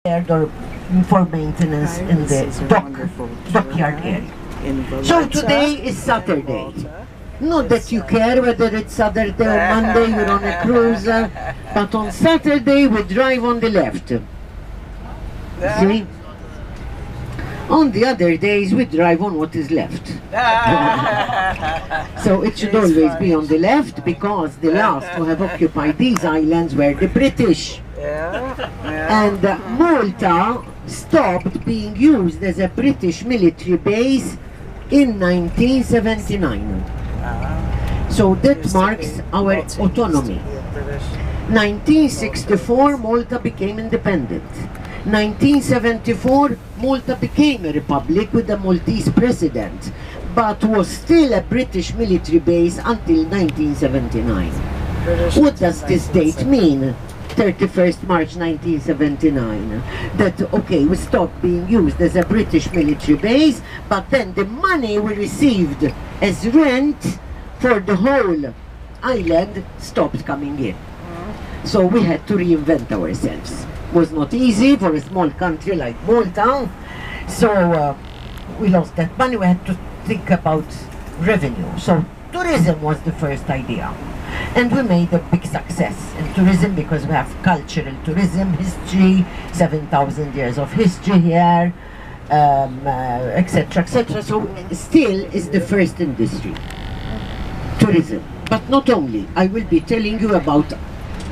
or for maintenance in the dockyard area. So today is Saturday. Not that you care whether it's Saturday or Monday, you're on a cruise, but on Saturday we drive on the left. See? On the other days we drive on what is left. So it should always be on the left, because the last to have occupied these islands were the British. And Malta stopped being used as a British military base in 1979. So that marks our autonomy. 1964, Malta became independent. 1974, Malta became a republic with a Maltese president, but was still a British military base until 1979. What does this date mean? 31st March 1979, that okay, we stopped being used as a British military base, but then the money we received as rent for the whole island stopped coming in. So we had to reinvent ourselves. It was not easy for a small country like Malta, so we lost that money. We had to think about revenue. So tourism was the first idea. And we made a big success in tourism because we have cultural tourism, history, 7,000 years of history here, etc., etc. So still is the first industry, tourism. But not only, I will be telling you about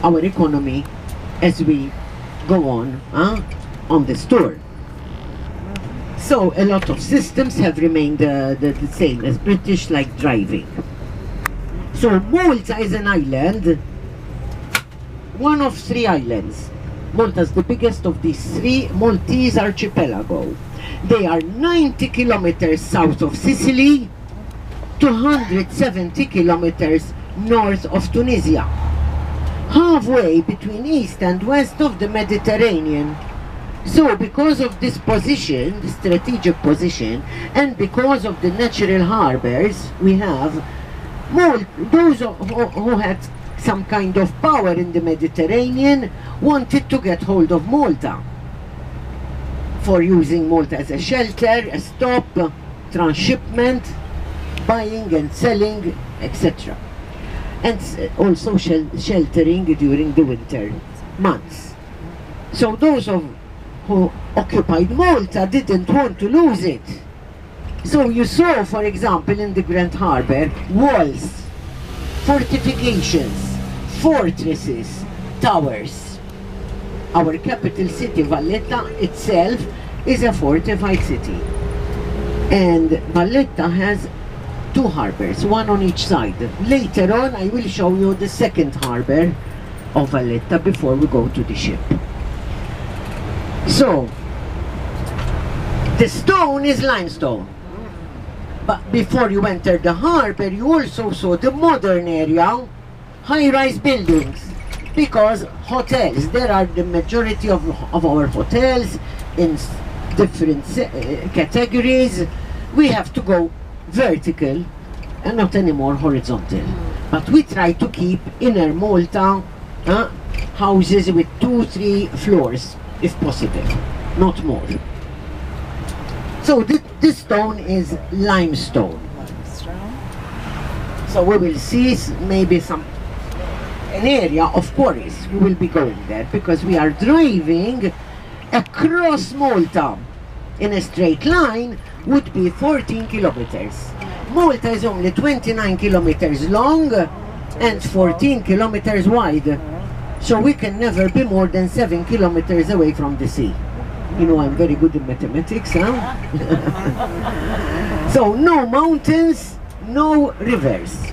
our economy as we go on this tour. So a lot of systems have remained the same as British, like driving. So Malta is an island, one of 3 islands. Malta is the biggest of these 3 Maltese archipelago. They are 90 kilometers south of Sicily, 270 kilometers north of Tunisia, halfway between east and west of the Mediterranean. So because of this position, the strategic position, and because of the natural harbors we have, those who had some kind of power in the Mediterranean wanted to get hold of Malta for using Malta as a shelter, a stop, transshipment, buying and selling, etc. And also sheltering during the winter months. So those who occupied Malta didn't want to lose it. So you saw, for example, in the Grand Harbour, walls, fortifications, fortresses, towers. Our capital city, Valletta, itself is a fortified city. And Valletta has 2 harbours, one on each side. Later on, I will show you the second harbour of Valletta before we go to the ship. So, the stone is limestone. But before you enter the harbour, you also saw the modern area, high-rise buildings, because hotels, there are the majority of our hotels in different categories. We have to go vertical and not anymore horizontal. But we try to keep inner Malta houses with 2-3 floors, if possible, not more. So this stone is limestone. So we will see maybe an area of quarries. We will be going there because we are driving across Malta in a straight line would be 14 kilometers. Malta is only 29 kilometers long and 14 kilometers wide. So we can never be more than 7 kilometers away from the sea. You know, I'm very good in mathematics, huh? So no mountains, no rivers.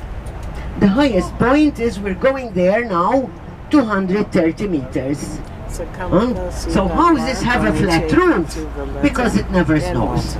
The highest point is, we're going there now, 230 meters. So houses have a flat roof because it never snows.